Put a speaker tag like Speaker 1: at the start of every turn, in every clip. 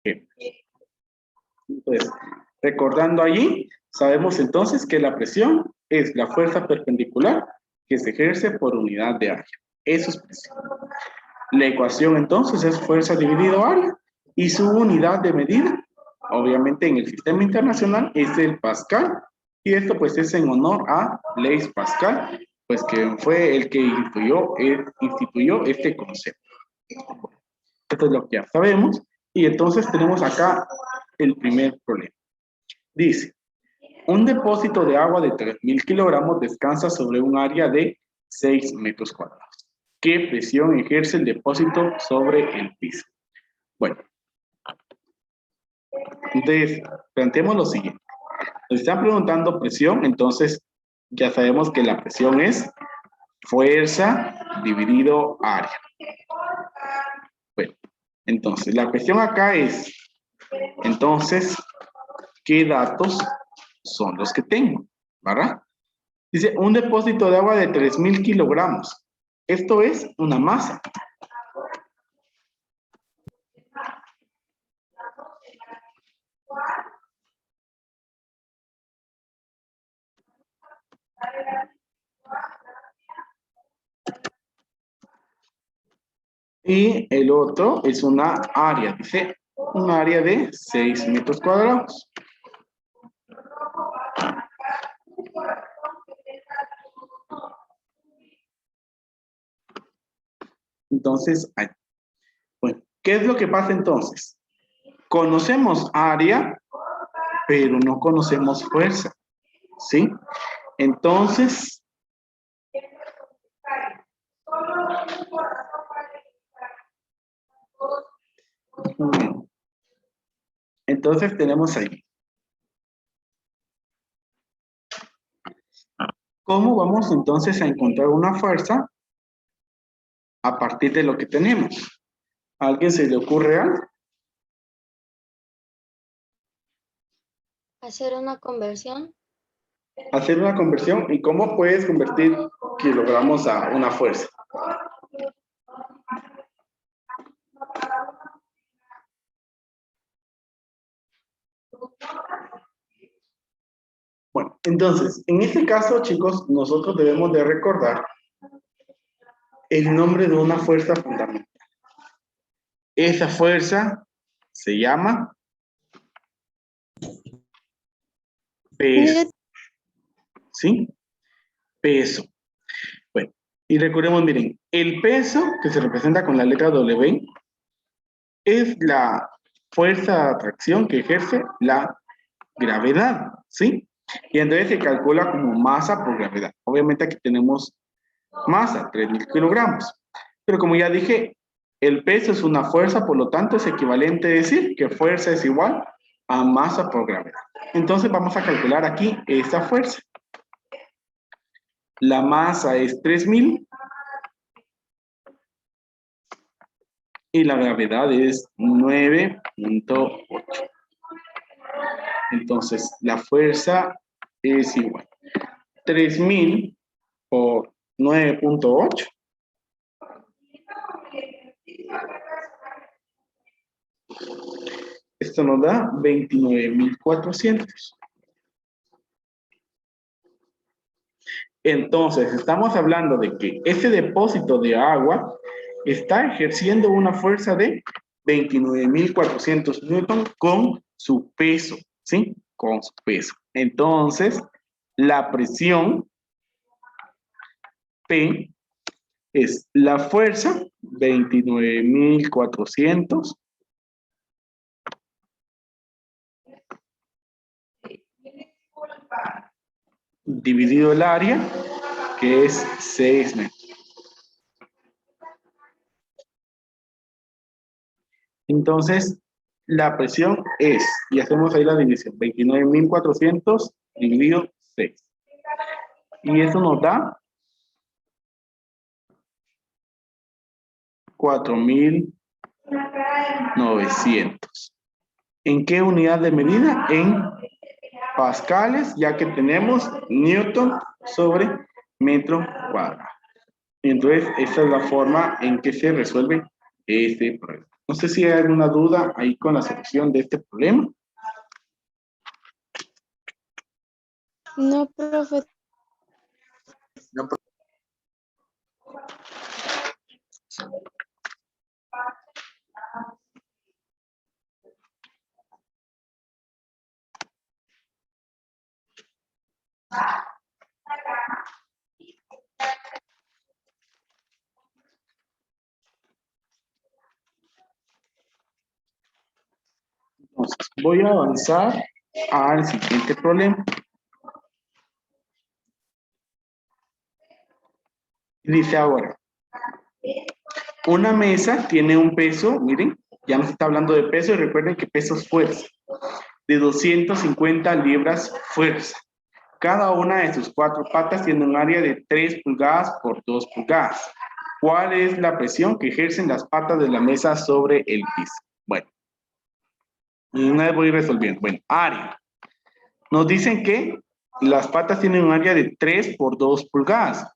Speaker 1: G. Entonces, recordando allí, sabemos entonces que la presión es la fuerza perpendicular que se ejerce por unidad de área. Eso es presión. La ecuación entonces es fuerza dividido área y su unidad de medida, obviamente en el sistema internacional, es el Pascal. Y esto pues es en honor a Blaise Pascal, pues que fue el que instituyó este concepto. Esto es lo que ya sabemos. Y entonces tenemos acá el primer problema. Dice, un depósito de agua de 3.000 kilogramos descansa sobre un área de 6 metros cuadrados. ¿Qué presión ejerce el depósito sobre el piso? Bueno, entonces planteemos lo siguiente. Nos están preguntando presión, entonces ya sabemos que la presión es fuerza dividido área. Bueno, entonces la cuestión acá es, entonces, ¿qué datos son los que tengo? ¿Verdad? Dice, un depósito de agua de 3.000 kilogramos. Esto es una masa. Y el otro es una área, dice, un área de 6 metros cuadrados. Entonces, bueno, ¿qué es lo que pasa entonces? Conocemos área, pero no conocemos fuerza, ¿sí? Entonces, entonces tenemos ahí. ¿Cómo vamos entonces a encontrar una fuerza a partir de lo que tenemos? ¿A alguien se le ocurre algo?
Speaker 2: Hacer una conversión.
Speaker 1: Hacer una conversión. ¿Y cómo puedes convertir kilogramos a una fuerza? Bueno, entonces, en este caso, chicos, nosotros debemos de recordar el nombre de una fuerza fundamental. Esa fuerza se llama peso. ¿Sí? Peso. Bueno, y recordemos, miren, el peso, que se representa con la letra W, es la fuerza de atracción que ejerce la gravedad, ¿sí? Y entonces se calcula como masa por gravedad. Obviamente aquí tenemos masa, 3.000 kilogramos. Pero como ya dije, el peso es una fuerza, por lo tanto es equivalente a decir que fuerza es igual a masa por gravedad. Entonces vamos a calcular aquí esta fuerza. La masa es 3.000 y la gravedad es 9.8. Entonces la fuerza es igual. 3.000 por 9.8. Esto nos da 29.400. Entonces, estamos hablando de que este depósito de agua está ejerciendo una fuerza de 29.400 newton con su peso, ¿sí? Con su peso. Entonces, la presión P es la fuerza 29.400 dividido el área, que es 6 metros. Entonces, la presión es, y hacemos ahí la división, 29.400 dividido 6. Y eso nos da 4.900. ¿En qué unidad de medida? En pascales, ya que tenemos newton sobre metro cuadrado. Entonces, esa es la forma en que se resuelve este problema. No sé si hay alguna duda ahí con la solución de este problema.
Speaker 2: No, profe.
Speaker 3: No,
Speaker 1: Entonces, voy a avanzar al siguiente problema. Dice ahora, una mesa tiene un peso, miren, ya nos está hablando de peso y recuerden que peso es fuerza, de 250 libras fuerza. Cada una de sus 4 patas tiene un área de 3 pulgadas por 2 pulgadas. ¿Cuál es la presión que ejercen las patas de la mesa sobre el piso? Bueno, una vez voy resolviendo. Bueno, área. Nos dicen que las patas tienen un área de 3 por 2 pulgadas.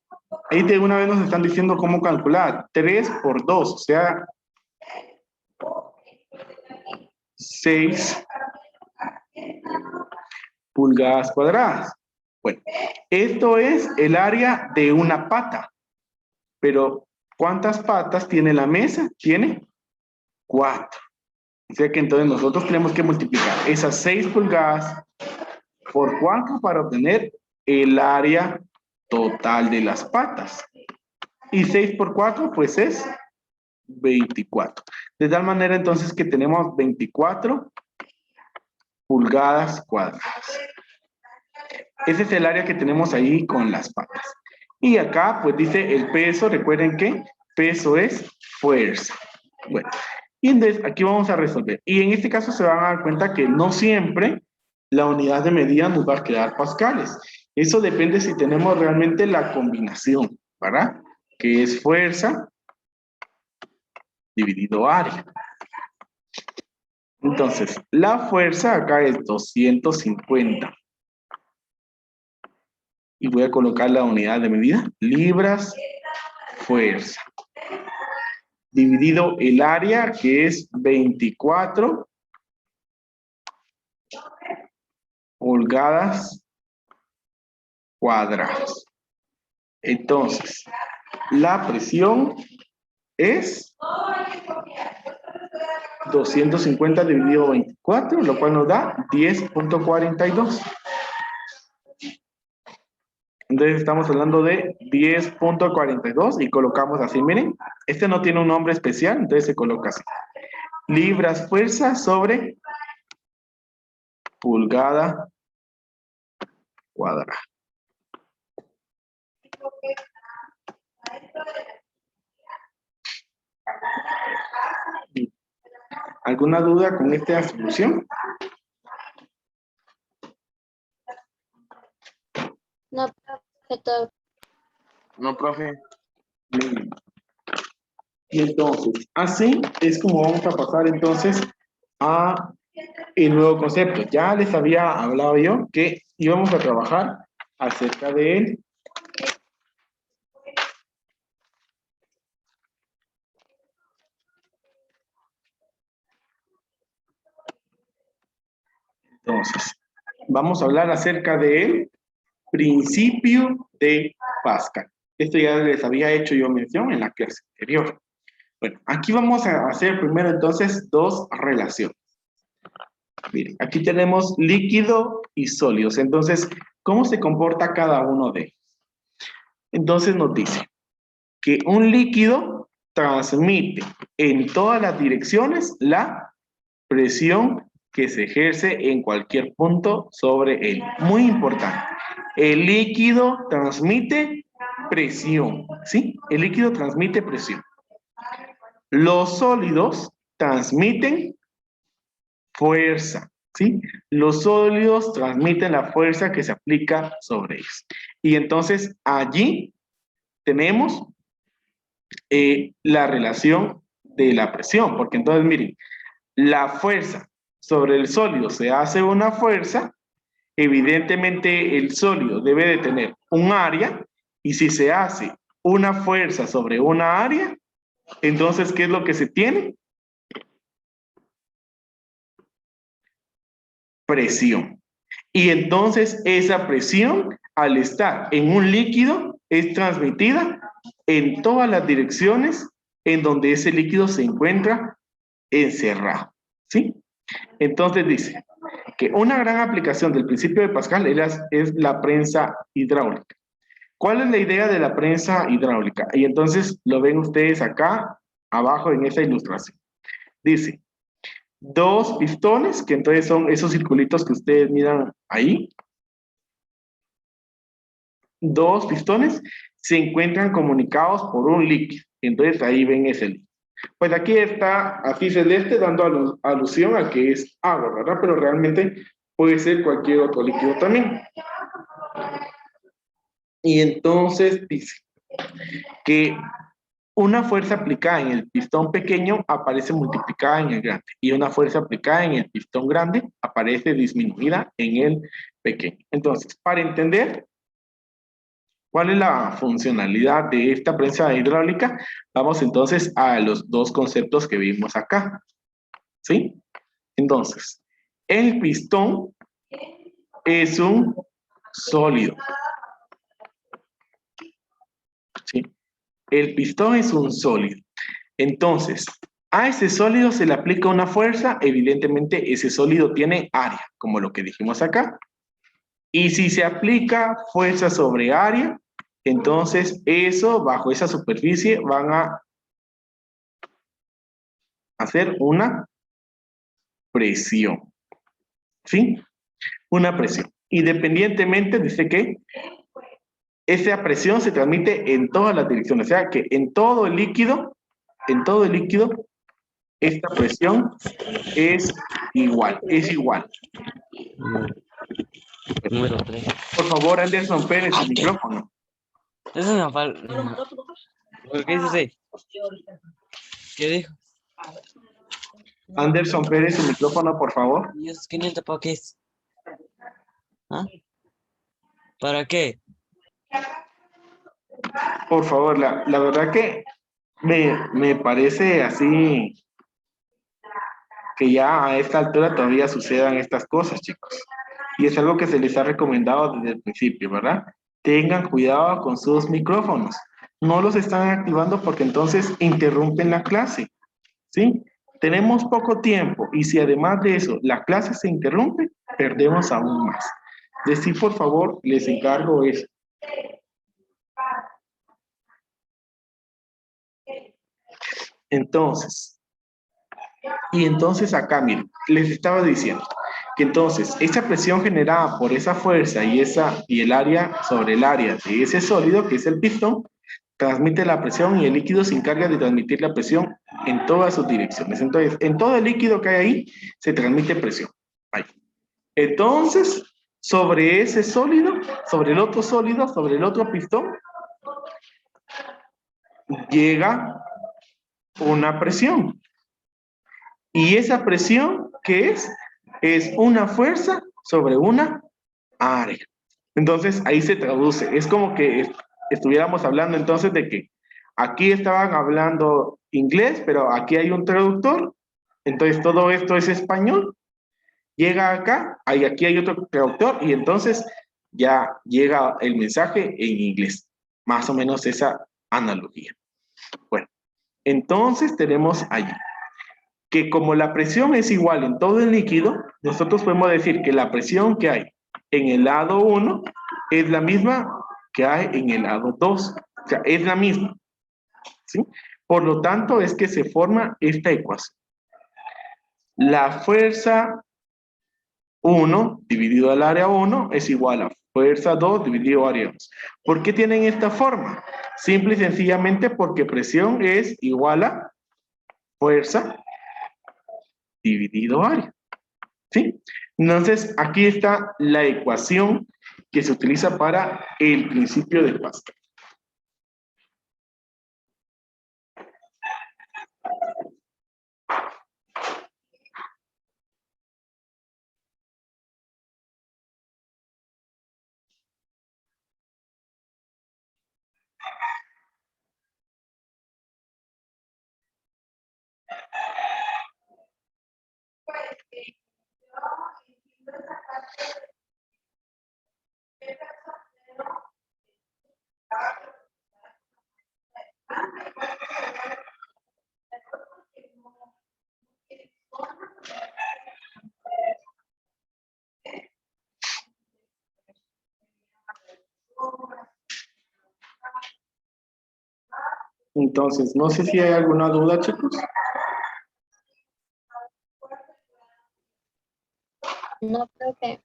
Speaker 1: Ahí de una vez nos están diciendo cómo calcular. 3 por 2, o sea, 6 pulgadas cuadradas. Bueno, esto es el área de una pata. Pero, ¿cuántas patas tiene la mesa? Tiene 4. O sea que entonces nosotros tenemos que multiplicar esas 6 pulgadas por 4 para obtener el área total de las patas. Y 6 por 4, pues es 24. De tal manera entonces que tenemos 24 pulgadas cuadradas. Ese es el área que tenemos ahí con las patas. Y acá pues dice el peso, recuerden que peso es fuerza. Bueno, y entonces aquí vamos a resolver. Y en este caso se van a dar cuenta que no siempre la unidad de medida nos va a quedar pascales. Eso depende si tenemos realmente la combinación, ¿verdad? Que es fuerza dividido área. Entonces, la fuerza acá es 250. Y voy a colocar la unidad de medida, libras, fuerza. Dividido el área, que es 24 pulgadas cuadradas. Entonces, la presión es 250 dividido 24, lo cual nos da 10.42. Entonces estamos hablando de 10.42 y colocamos así, miren, este no tiene un nombre especial, entonces se coloca así. Libras fuerza sobre pulgada cuadrada. ¿Alguna duda con esta solución?
Speaker 2: No, profe.
Speaker 3: no, profe.
Speaker 1: Bien. Y entonces, así es como vamos a pasar entonces a el nuevo concepto. Ya les había hablado yo que íbamos a trabajar acerca de él. Entonces, vamos a hablar acerca del principio de Pascal. Esto ya les había hecho yo mención en la clase anterior. Bueno, aquí vamos a hacer primero entonces 2 relaciones. Miren, aquí tenemos líquido y sólidos. Entonces, ¿cómo se comporta cada uno de ellos? Entonces nos dice que un líquido transmite en todas las direcciones la presión que se ejerce en cualquier punto sobre él. Muy importante. El líquido transmite presión, ¿sí? El líquido transmite presión. Los sólidos transmiten fuerza, ¿sí? Los sólidos transmiten la fuerza que se aplica sobre ellos. Y entonces allí tenemos la relación de la presión, porque entonces miren, la fuerza sobre el sólido se hace una fuerza, evidentemente el sólido debe de tener un área, y si se hace una fuerza sobre una área, entonces, ¿qué es lo que se tiene? presión. Y entonces esa presión, al estar en un líquido, es transmitida en todas las direcciones en donde ese líquido se encuentra encerrado. ¿Sí? Entonces dice que una gran aplicación del principio de Pascal es la prensa hidráulica. ¿Cuál es la idea de la prensa hidráulica? Y entonces lo ven ustedes acá abajo en esa ilustración. Dice, dos pistones, que entonces son esos circulitos que ustedes miran ahí. Dos pistones se encuentran comunicados por un líquido. Entonces ahí ven ese líquido. Pues aquí está así celeste dando alusión a que es agua, ¿verdad? Pero realmente puede ser cualquier otro líquido también. Y entonces dice que una fuerza aplicada en el pistón pequeño aparece multiplicada en el grande y una fuerza aplicada en el pistón grande aparece disminuida en el pequeño. Entonces, para entender cuál es la funcionalidad de esta prensa hidráulica, vamos entonces a los dos conceptos que vimos acá. ¿Sí? Entonces, el pistón es un sólido. ¿Sí? El pistón es un sólido. Entonces, a ese sólido se le aplica una fuerza, evidentemente ese sólido tiene área, como lo que dijimos acá. Y si se aplica fuerza sobre área, entonces eso, bajo esa superficie, van a hacer una presión. ¿Sí? Una presión. Independientemente, dice que esa presión se transmite en todas las direcciones. O sea que en todo el líquido, esta presión es igual, es igual.
Speaker 4: Número 3.
Speaker 1: Por favor, Anderson Pérez, su micrófono.
Speaker 4: Eso es una falta. ¿Qué dice usted? ¿Qué dijo?
Speaker 1: Anderson Pérez, su micrófono, por favor.
Speaker 4: ¿Y esos 500 para qué es? ¿Ah? ¿Para qué?
Speaker 1: Por favor, la verdad que me parece así que ya a esta altura todavía sucedan estas cosas, chicos. Y es algo que se les ha recomendado desde el principio, ¿verdad? Tengan cuidado con sus micrófonos. No los están activando porque entonces interrumpen la clase, ¿sí? Tenemos poco tiempo y si además de eso la clase se interrumpe, perdemos aún más. Decir, por favor, les encargo eso. Entonces, acá, miren, les estaba diciendo que entonces esa presión generada por esa fuerza y el área sobre el área de ese sólido, que es el pistón, transmite la presión y el líquido se encarga de transmitir la presión en todas sus direcciones. Entonces, en todo el líquido que hay ahí, se transmite presión. Ahí. Entonces, sobre ese sólido, sobre el otro sólido, sobre el otro pistón, llega una presión. Y esa presión, ¿qué es? Es una fuerza sobre una área. Entonces, ahí se traduce. Es como que estuviéramos hablando entonces de que aquí estaban hablando inglés, pero aquí hay un traductor. Entonces, todo esto es español. Llega acá, aquí hay otro traductor y entonces ya llega el mensaje en inglés. Más o menos esa analogía. Bueno, entonces tenemos allí que como la presión es igual en todo el líquido, nosotros podemos decir que la presión que hay en el lado 1 es la misma que hay en el lado 2. O sea, es la misma. ¿Sí? Por lo tanto, es que se forma esta ecuación. La fuerza 1 dividido al área 1 es igual a fuerza 2 dividido área 2. ¿Por qué tienen esta forma? Simple y sencillamente porque presión es igual a fuerza dividido área. ¿Sí? Entonces, aquí está la ecuación que se utiliza para el principio de Pascal. Entonces, no sé si hay alguna duda, chicos.
Speaker 2: No, profe.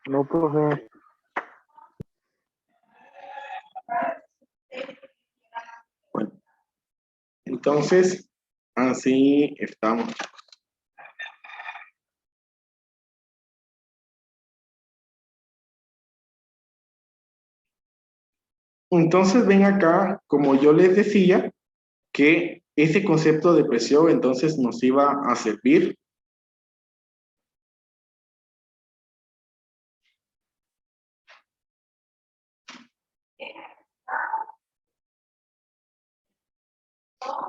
Speaker 3: No, profe.
Speaker 1: Bueno, entonces, así estamos. Entonces, ven acá, como yo les decía, que ese concepto de presión entonces nos iba a servir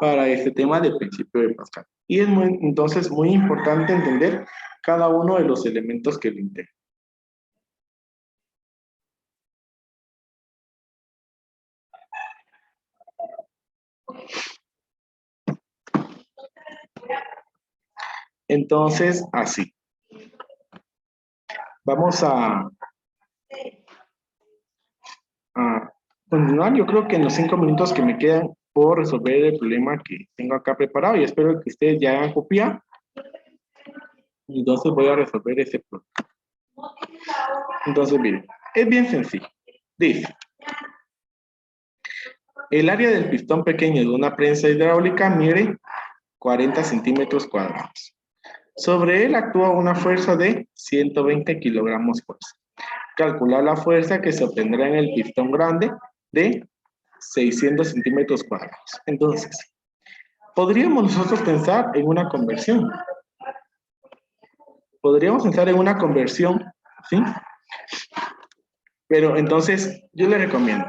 Speaker 1: para este tema del principio de Pascal. Y es entonces muy importante entender cada uno de los elementos que lo integran. Entonces, así. Vamos a continuar. Yo creo que en los 5 minutos que me quedan puedo resolver el problema que tengo acá preparado y espero que ustedes ya hagan copia. Entonces voy a resolver ese problema. Entonces, miren, es bien sencillo. Dice, el área del pistón pequeño de una prensa hidráulica mide 40 centímetros cuadrados. Sobre él actúa una fuerza de 120 kilogramos fuerza. Calcular la fuerza que se obtendrá en el pistón grande de 600 centímetros cuadrados. Entonces, podríamos nosotros pensar en una conversión. Podríamos pensar en una conversión, ¿sí? Pero entonces, yo le recomiendo,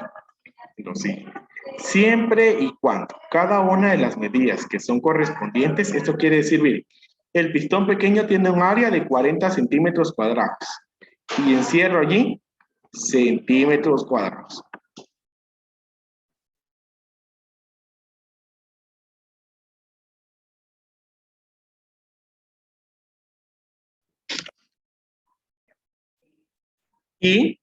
Speaker 1: sí, siempre y cuando cada una de las medidas que son correspondientes, esto quiere decir, miren, el pistón pequeño tiene un área de 40 centímetros cuadrados y encierro allí centímetros cuadrados. Y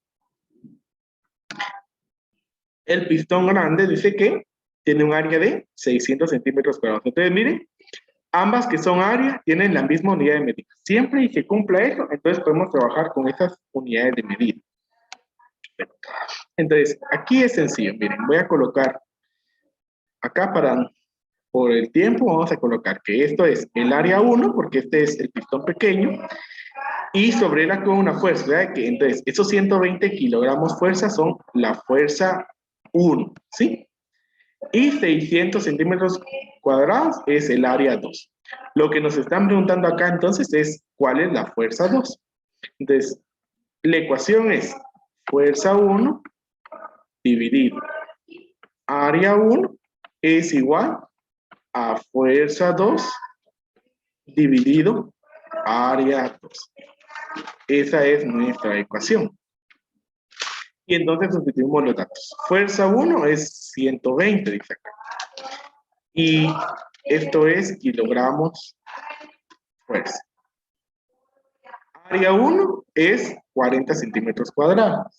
Speaker 1: el pistón grande dice que tiene un área de 600 centímetros cuadrados. Entonces, miren, ambas que son áreas tienen la misma unidad de medida. Siempre y que cumpla eso, entonces podemos trabajar con esas unidades de medida. Entonces, aquí es sencillo. Miren, voy a colocar acá por el tiempo, vamos a colocar que esto es el área 1, porque este es el pistón pequeño, y sobre él actúa una fuerza, ¿verdad? Que entonces, esos 120 kilogramos fuerza son la fuerza 1, ¿sí? Y 600 centímetros cuadrados es el área 2. Lo que nos están preguntando acá entonces es cuál es la fuerza 2. Entonces, la ecuación es fuerza 1 dividido área 1 es igual a fuerza 2 dividido área 2. Esa es nuestra ecuación. Y entonces sustituimos los datos. Fuerza 1 es 120, dice acá. Y esto es kilogramos fuerza. Área 1 es 40 centímetros cuadrados.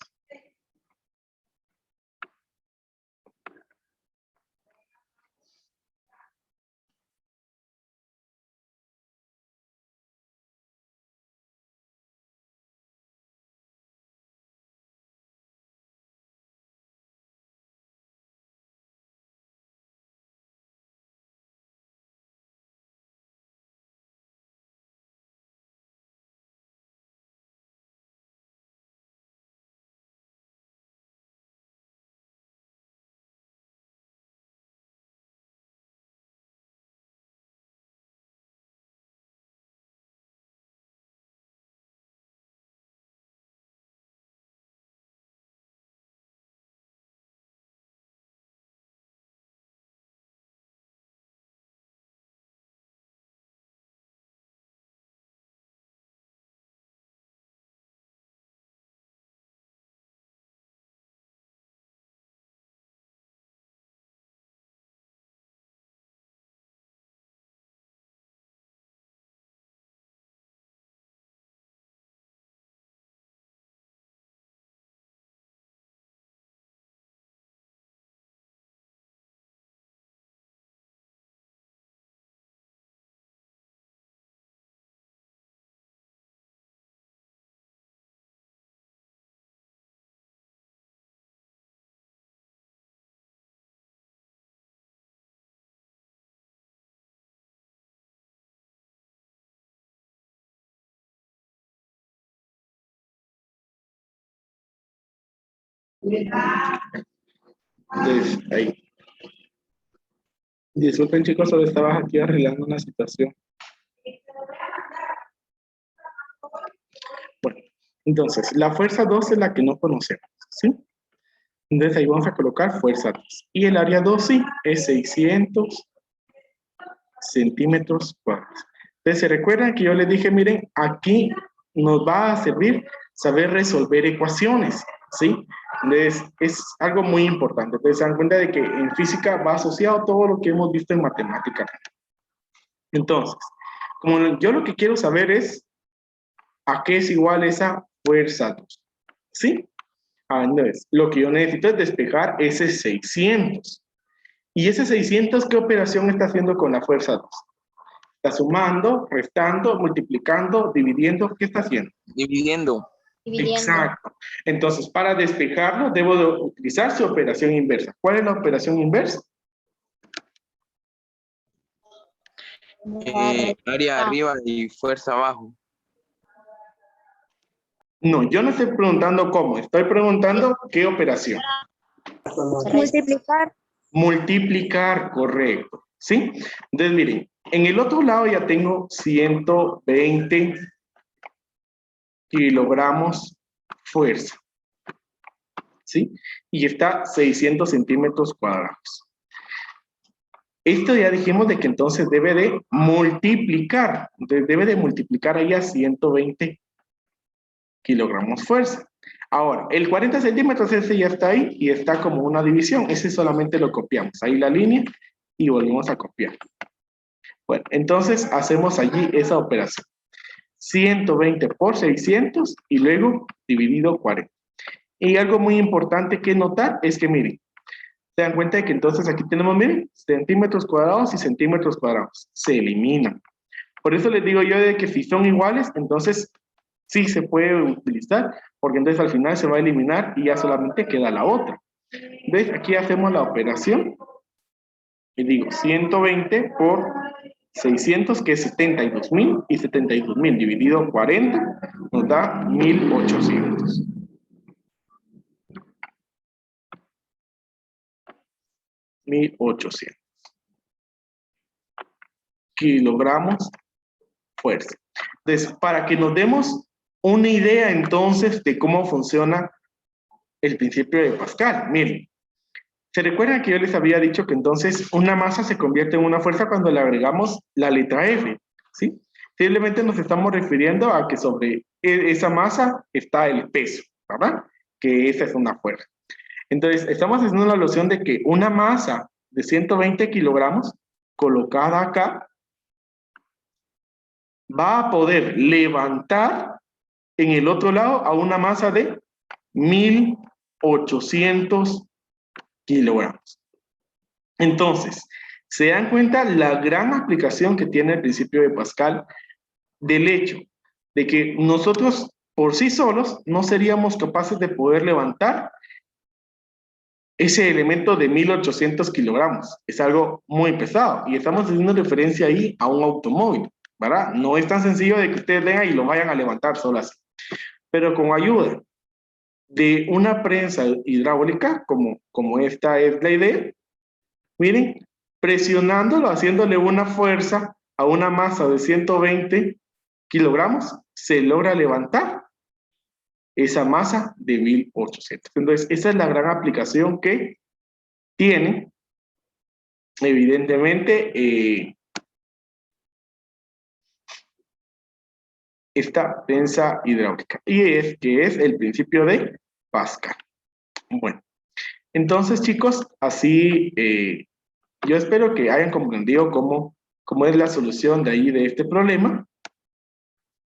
Speaker 1: Entonces, ahí. Disculpen chicos, solo estaba aquí arreglando una situación. Bueno, entonces, la fuerza 2 es la que no conocemos, ¿sí? Entonces ahí vamos a colocar fuerza 2. Y el área 2 sí, es 600 centímetros cuadrados. Entonces, ¿se recuerdan que yo les dije, miren, aquí nos va a servir saber resolver ecuaciones, ¿sí? Entonces, es algo muy importante. Entonces, se dan cuenta de que en física va asociado todo lo que hemos visto en matemáticas. Entonces, como yo lo que quiero saber es a qué es igual esa fuerza 2, ¿sí? Entonces, lo que yo necesito es despejar ese 600. ¿Y ese 600 qué operación está haciendo con la fuerza 2? Está sumando, restando, multiplicando, dividiendo. ¿Qué está haciendo?
Speaker 4: Dividiendo.
Speaker 1: Exacto. Entonces, para despejarlo, debo de utilizar su operación inversa. ¿Cuál es la operación inversa?
Speaker 4: Área arriba y fuerza abajo.
Speaker 1: No, yo no estoy preguntando cómo, estoy preguntando qué operación.
Speaker 2: Multiplicar.
Speaker 1: Multiplicar, correcto. ¿Sí? Entonces, miren, en el otro lado ya tengo 120 kilogramos fuerza. ¿Sí? Y está 600 centímetros cuadrados. Esto ya dijimos de que entonces debe de multiplicar. Entonces debe de multiplicar ahí a 120 kilogramos fuerza. Ahora, el 40 centímetros ese ya está ahí y está como una división. Ese solamente lo copiamos. Ahí la línea y volvemos a copiar. Bueno, entonces hacemos allí esa operación. 120 por 600 y luego dividido 40. Y algo muy importante que notar es que, miren, se dan cuenta de que entonces aquí tenemos, miren, centímetros cuadrados y centímetros cuadrados. Se eliminan. Por eso les digo yo de que si son iguales, entonces sí se puede utilizar, porque entonces al final se va a eliminar y ya solamente queda la otra. ¿Ves? Aquí hacemos la operación y digo 120 por 600, que es 72.000, y 72.000 dividido 40 nos da 1.800. 1.800 kilogramos fuerza. Entonces, para que nos demos una idea entonces de cómo funciona el principio de Pascal, miren, ¿se recuerdan que yo les había dicho que entonces una masa se convierte en una fuerza cuando le agregamos la letra F? ¿Sí? Simplemente nos estamos refiriendo a que sobre esa masa está el peso, ¿verdad? Que esa es una fuerza. Entonces, estamos haciendo la alusión de que una masa de 120 kilogramos colocada acá va a poder levantar en el otro lado a una masa de 1.800 kilogramos. Entonces, se dan cuenta la gran aplicación que tiene el principio de Pascal del hecho de que nosotros por sí solos no seríamos capaces de poder levantar ese elemento de 1.800 kilogramos. Es algo muy pesado y estamos haciendo referencia ahí a un automóvil, ¿verdad? No es tan sencillo de que ustedes vengan y lo vayan a levantar solo así. Pero con ayuda de una prensa hidráulica, como esta es la idea, miren, presionándolo, haciéndole una fuerza a una masa de 120 kilogramos, se logra levantar esa masa de 1.800. Entonces, esa es la gran aplicación que tiene, evidentemente, esta prensa hidráulica, y que es el principio de Pascal. Bueno, entonces, chicos, así yo espero que hayan comprendido cómo es la solución de ahí de este problema.